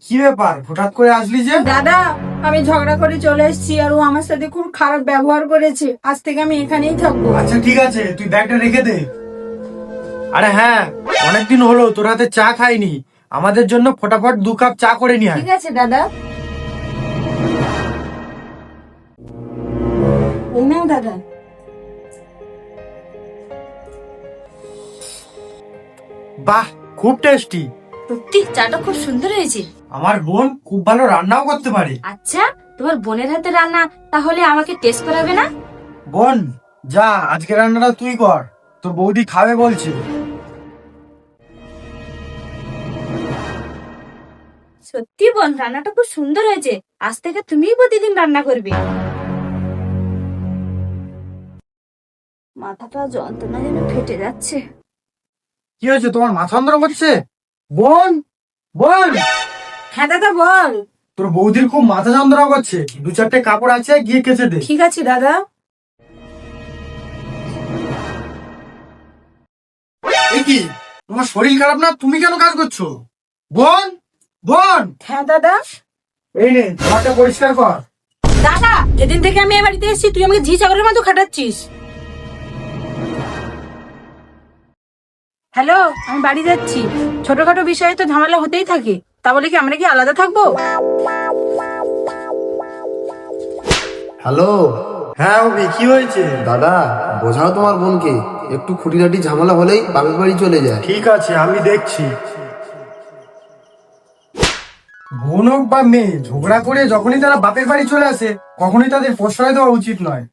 কি ব্যাপার, হঠাৎ করে আসলি যে? দাদা, আমি ঝগড়া করে চলে এসেছি আর ও আমার সাথে খুব খারাপ ব্যবহার করেছে। আজ থেকে আমি এখানেই থাকবো। আচ্ছা ঠিক আছে, তুই ব্যাগটা রেখে দে। আরে হ্যাঁ, অনেকদিন হলো তোর হাতে চা খাইনি। আমাদের জন্য ফটাফট 2 কাপ চা করে নিয়ে আয়। ঠিক আছে দাদা। এই নাও দাদা। বাহ, খুব টেস্টি। সত্যি চাটা খুব সুন্দর হয়েছে। আমার বোন খুব ভালো রান্নাও করতে পারে। আচ্ছা, তোমার বোনের হাতে রান্না তাহলে আমাকে টেস্ট করাবে না? বোন, যা আজকে রান্নাটা তুই কর, তোর বৌদি খাবে বলছে। সত্যি বোন, রান্নাটা খুব সুন্দর হয়েছে। আজ থেকে তুমিই প্রতিদিন রান্না করবে। মাথাটা যন্ত্রণা যেন ফেটে যাচ্ছে। কি হয়েছে, তোমার মাথা যন্ত্রণা করছে? বোন, বোন, হ্যাঁ দাদা বল। তোর বৌদির খুব মাথা যন্ত্রণা করছে, 2-4টে কাপড় আছে, গিয়ে কেচে দে। ঠিক আছে দাদা। এ কি, তোমার শরীর খারাপ না? তুমি কেন কাজ করছো? বোন, বোন, হ্যাঁ দাদা। এই নে ঘরটা পরিষ্কার কর। দাদা, যেদিন থেকে আমি এ বাড়িতে এসেছি তুই আমাকে ঝি ছাগলের মতো খাটাচ্ছিস। হ্যালো, আমি বাড়ি যাচ্ছি। ছোটখাটো বিষয়ে তো ঝামেলা হতেই থাকে, তা বলে কি আমরা কি আলাদা থাকবো? হ্যালো হ্যাঁ অভি, কি হয়েছে? দাদা, বোঝাও তোমার বোনকে, একটু খুঁটিনাটি ঝামেলা হলেই বাপের বাড়ি চলে যায়। ঠিক আছে, আমি দেখছি। বোন হোক বা মেয়ে, ঝগড়া করে যখনই তারা বাপের বাড়ি চলে আসে, কখনোই তাদের প্রশ্রয় দেওয়া উচিত নয়।